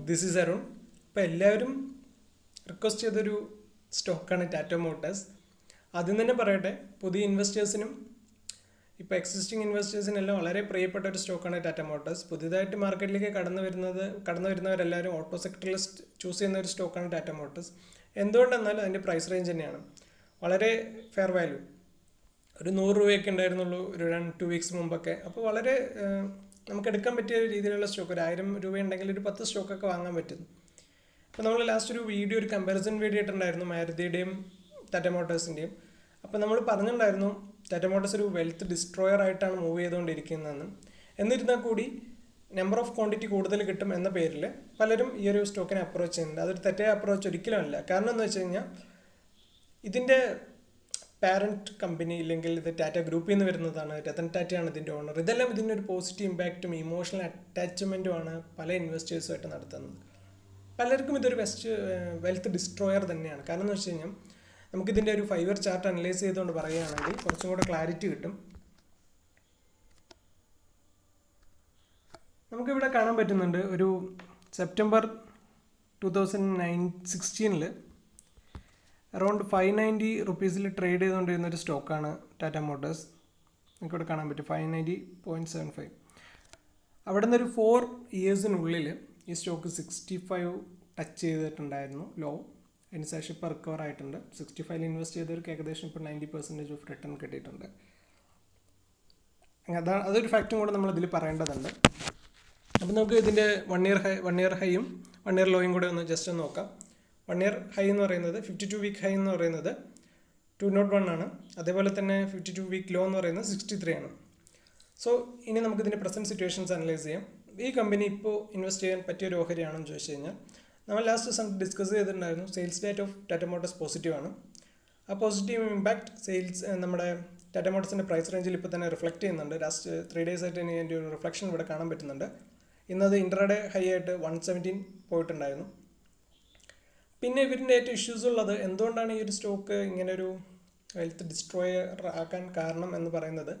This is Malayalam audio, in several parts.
This is Arun. ഇപ്പോൾ എല്ലാവരും റിക്വസ്റ്റ് ചെയ്തൊരു സ്റ്റോക്കാണ് ടാറ്റ മോട്ടോഴ്സ്. ആദ്യം തന്നെ പറയട്ടെ, പുതിയ ഇൻവെസ്റ്റേഴ്സിനും ഇപ്പോൾ എക്സിസ്റ്റിംഗ് ഇൻവെസ്റ്റേഴ്സിനെല്ലാം വളരെ പ്രിയപ്പെട്ട ഒരു സ്റ്റോക്കാണ് ടാറ്റ മോട്ടോഴ്സ്. പുതിയതായിട്ട് മാർക്കറ്റിലേക്ക് കടന്നു വരുന്നവരെല്ലാവരും ഓട്ടോ സെക്ടറിൽ ചൂസ് ചെയ്യുന്ന ഒരു സ്റ്റോക്കാണ് ടാറ്റ മോട്ടോഴ്സ്. എന്തുകൊണ്ടെന്നാൽ അതിൻ്റെ പ്രൈസ് റേഞ്ച് തന്നെയാണ് വളരെ ഫെയർ വാല്യൂ. ഒരു 100 രൂപയൊക്കെ ഉണ്ടായിരുന്നുള്ളൂ ഒരു 2 വീക്സ് മുമ്പൊക്കെ. അപ്പോൾ വളരെ നമുക്ക് എടുക്കാൻ പറ്റിയ രീതിയിലുള്ള സ്റ്റോക്ക്. ഒരു 1000 രൂപ ഉണ്ടെങ്കിൽ ഒരു 10 സ്റ്റോക്കൊക്കെ വാങ്ങാൻ പറ്റും. അപ്പോൾ നമ്മൾ ലാസ്റ്റ് ഒരു കമ്പാരിസൺ വീഡിയോ ഇട്ടിട്ടുണ്ടായിരുന്നു മാരുതിയുടെയും ടാറ്റ മോട്ടോഴ്സിൻ്റെയും. അപ്പോൾ നമ്മൾ പറഞ്ഞിട്ടുണ്ടായിരുന്നു ടാറ്റ മോട്ടോഴ്സ് ഒരു വെൽത്ത് ഡിസ്ട്രോയർ ആയിട്ടാണ് മൂവ് ചെയ്തുകൊണ്ടിരിക്കുന്നതെന്ന്. എന്നിരുന്നാൽ കൂടി നമ്പർ ഓഫ് ക്വാണ്ടിറ്റി കൂടുതൽ കിട്ടും എന്ന പേരിൽ പലരും ഈ ഒരു സ്റ്റോക്കിനെ അപ്രോച്ച് ചെയ്യുന്നുണ്ട്. അതൊരു തെറ്റായ അപ്രോച്ച് ഒരിക്കലും അല്ല. കാരണം എന്ന് വെച്ച് കഴിഞ്ഞാൽ ഇതിൻ്റെ പാരൻറ്റ് കമ്പനി ഇല്ലെങ്കിൽ ഇത് ടാറ്റ ഗ്രൂപ്പിൽ നിന്ന് വരുന്നതാണ്. രതൻ ടാറ്റയാണ് ഇതിൻ്റെ ഓണർ. ഇതെല്ലാം ഇതിൻ്റെ ഒരു പോസിറ്റീവ് ഇമ്പാക്റ്റും ഇമോഷണൽ അറ്റാച്ച്മെൻറ്റുമാണ് പല ഇൻവെസ്റ്റേഴ്സുമായിട്ട് നടത്തുന്നത്. പലർക്കും ഇതൊരു വെൽത്ത് ഡിസ്ട്രോയർ തന്നെയാണ്. കാരണം എന്ന് വെച്ച് കഴിഞ്ഞാൽ നമുക്കിതിൻ്റെ ഒരു 5 ഇയർ ചാർട്ട് അനലൈസ് ചെയ്തുകൊണ്ട് പറയുകയാണെങ്കിൽ കുറച്ചും കൂടെ ക്ലാരിറ്റി കിട്ടും. നമുക്കിവിടെ കാണാൻ പറ്റുന്നുണ്ട് ഒരു സെപ്റ്റംബർ 2016 അറൗണ്ട് 590 റുപ്പീസിൽ ട്രേഡ് ചെയ്തുകൊണ്ടിരുന്ന ഒരു സ്റ്റോക്കാണ് ടാറ്റ മോട്ടോഴ്സ്. നമുക്കിവിടെ കാണാൻ പറ്റും 590.75. അവിടെ നിന്നൊരു 4 ഇയേഴ്സിനുള്ളിൽ ഈ സ്റ്റോക്ക് 65 ടച്ച് ചെയ്തിട്ടുണ്ടായിരുന്നു ലോ. അതിന് ശേഷം ഇപ്പോൾ റിക്കവർ ആയിട്ടുണ്ട്. 65 ഇൻവെസ്റ്റ് ചെയ്തവർക്ക് ഏകദേശം ഇപ്പോൾ 90% ഓഫ് റിട്ടേൺ കിട്ടിയിട്ടുണ്ട്. അതൊരു ഫാക്റ്റും കൂടെ നമ്മളിതിൽ പറയേണ്ടതുണ്ട്. അപ്പോൾ നമുക്ക് ഇതിൻ്റെ 1 ഇയർ ഹൈയും 1 ഇയർ ലോയും കൂടെ ഒന്ന് ജസ്റ്റ് നോക്കാം. 1 ഇയർ ഹൈ എന്ന് പറയുന്നത് 52 വീക്ക് ഹൈ എന്ന് പറയുന്നത് 201 ആണ്. അതേപോലെ തന്നെ 52 വീക്ക് ലോ എന്ന് പറയുന്നത് 63 ആണ്. സോ ഇനി നമുക്കിതിൻ്റെ പ്രസൻറ്റ് സിറ്റുവേഷൻസ് അനലൈസ് ചെയ്യാം. ഈ കമ്പനി ഇപ്പോൾ ഇൻവെസ്റ്റ് ചെയ്യാൻ പറ്റിയൊരു ഓഹരിയാണെന്ന് ചോദിച്ചു കഴിഞ്ഞാൽ നമ്മൾ ലാസ്റ്റ് ഡിസ്കസ് ചെയ്തിട്ടുണ്ടായിരുന്നു sales date of Tata Motors positive ആണ്. ആ പോസിറ്റീവ് ഇമ്പാക്ട് നമ്മുടെ ടാറ്റ മോട്ടോഴ്സിൻ്റെ പ്രൈസ് റേഞ്ചിൽ ഇപ്പോൾ തന്നെ റിഫ്ലക്റ്റ് ചെയ്യുന്നുണ്ട്. ലാസ്റ്റ് 3 days ആയിട്ട് അതിൻ്റെ ഒരു റിഫ്ലക്ഷൻ ഇവിടെ കാണാൻ പറ്റുന്നുണ്ട്. ഇന്നത് ഇൻട്രാഡേ ഹൈ ആയിട്ട് 117 പോയിട്ടുണ്ടായിരുന്നു. പിന്നെ ഇവരിൻ്റെ ഏറ്റവും ഇഷ്യൂസ് ഉള്ളത് എന്തുകൊണ്ടാണ് ഈ ഒരു സ്റ്റോക്ക് ഇങ്ങനൊരു വെൽത്ത് ഡിസ്ട്രോയർ ആക്കാൻ കാരണം എന്ന് പറയുന്നത്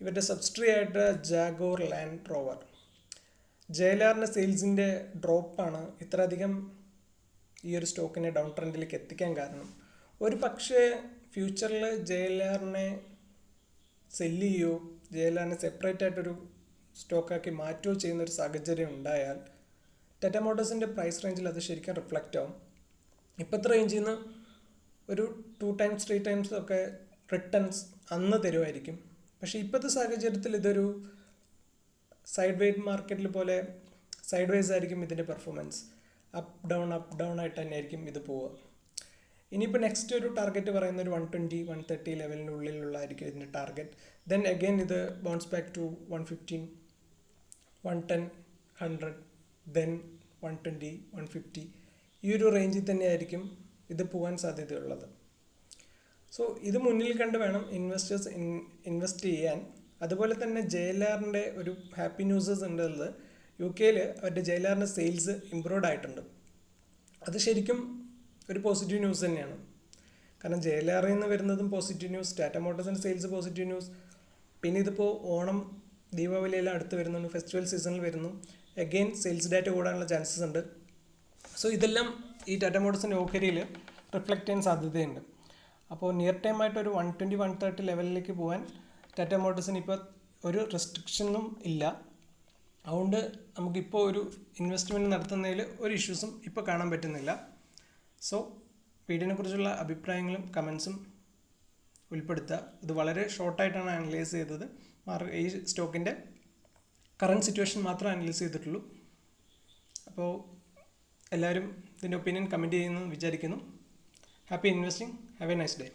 ഇവരുടെ സബ്സിഡറി ആയിട്ട് ജാഗോർ ലാൻഡ് റോവർ JLRൻ്റെ സെയിൽസിൻ്റെ ഡ്രോപ്പാണ് ഇത്രയധികം ഈ ഒരു സ്റ്റോക്കിനെ ഡൗൺ ട്രെൻഡിലേക്ക് എത്തിക്കാൻ കാരണം. ഒരു പക്ഷേ ഫ്യൂച്ചറിൽ JLRനെ സെല്ല് ചെയ്യുകയോ JLRനെ സെപ്പറേറ്റ് ആയിട്ടൊരു സ്റ്റോക്കാക്കി മാറ്റുകയോ ചെയ്യുന്നൊരു സാഹചര്യം ഉണ്ടായാൽ ടാറ്റ മോട്ടോഴ്സിൻ്റെ പ്രൈസ് റേഞ്ചിൽ അത് ശരിക്കും റിഫ്ലക്റ്റ് ആവും. ഇപ്പോഴത്തെ റേഞ്ചിൽ നിന്ന് ഒരു 2 times 3 times ഒക്കെ റിട്ടേൺസ് അന്ന് തരുമായിരിക്കും. പക്ഷേ ഇപ്പോഴത്തെ സാഹചര്യത്തിൽ ഇതൊരു സൈഡ് വെയ്റ്റ് മാർക്കറ്റിൽ പോലെ സൈഡ് വൈസ് ആയിരിക്കും ഇതിൻ്റെ പെർഫോമൻസ്. അപ്പ് ഡൗൺ ആയിട്ട് തന്നെയായിരിക്കും ഇത് പോവുക. ഇനിയിപ്പോൾ നെക്സ്റ്റ് ഒരു ടാർഗറ്റ് പറയുന്ന ഒരു 120 130 ലെവലിൻ്റെ ഉള്ളിലുള്ളതായിരിക്കും ഇതിൻ്റെ ടാർഗറ്റ്. ദെൻ അഗെയിൻ ഇത് ബൗൺസ് ബാക്ക് ടു 115 110 100 ദെൻ 120 150 ഈ ഒരു റേഞ്ചിൽ തന്നെയായിരിക്കും ഇത് പോകാൻ സാധ്യതയുള്ളത്. സോ ഇത് മുന്നിൽ കണ്ട് വേണം ഇൻവെസ്റ്റേഴ്സ് ഇൻവെസ്റ്റ് ചെയ്യാൻ. അതുപോലെ തന്നെ JLRൻ്റെ ഒരു ഹാപ്പി ന്യൂസസ് ഉള്ളത് UK അവരുടെ JLRൻ്റെ സെയിൽസ് ഇംപ്രൂവ്ഡ് ആയിട്ടുണ്ട്. അത് ശരിക്കും ഒരു പോസിറ്റീവ് ന്യൂസ് തന്നെയാണ്. കാരണം JLRയിൽ നിന്ന് വരുന്നതും പോസിറ്റീവ് ന്യൂസ്, ടാറ്റ മോട്ടോഴ്സിൻ്റെ സെയിൽസ് പോസിറ്റീവ് ന്യൂസ്. പിന്നെ ഇതിപ്പോൾ ഓണം ദീപാവലിയെല്ലാം അടുത്ത് വരുന്നുണ്ട്, ഫെസ്റ്റിവൽ സീസണിൽ വരുന്നു. അഗെയിൻ സെയിൽസ് ഡാറ്റ കൂടാനുള്ള ചാൻസസ് ഉണ്ട്. സോ ഇതെല്ലാം ഈ ടാറ്റ മോട്ടോഴ്സിൻ്റെ ഓഹരിയിൽ റിഫ്ലക്റ്റ് ചെയ്യാൻ സാധ്യതയുണ്ട്. അപ്പോൾ നിയർ ടൈം ആയിട്ട് ഒരു 120 130 ലെവലിലേക്ക് പോകാൻ ടാറ്റ മോട്ടോഴ്സിന് ഇപ്പോൾ ഒരു റെസ്ട്രിക്ഷനും ഇല്ല. അതുകൊണ്ട് നമുക്കിപ്പോൾ ഒരു ഇൻവെസ്റ്റ്മെൻറ്റ് നടത്തുന്നതിൽ ഒരു ഇഷ്യൂസും ഇപ്പോൾ കാണാൻ പറ്റുന്നില്ല. സോ വീഡിയോനെ കുറിച്ചുള്ള അഭിപ്രായങ്ങളും കമൻസും ഉൾപ്പെടുത്തുക. ഇത് വളരെ ഷോർട്ടായിട്ടാണ് അനലൈസ് ചെയ്തത്. ഈ സ്റ്റോക്കിൻ്റെ കറൻറ്റ് സിറ്റുവേഷൻ മാത്രമേ അനലൈസ് ചെയ്തിട്ടുള്ളൂ. അപ്പോൾ എല്ലാവരും ഇതിൻ്റെ ഒപ്പീനിയൻ കമൻറ്റ് ചെയ്യുമെന്ന് വിചാരിക്കുന്നു. Happy investing. Have A nice day.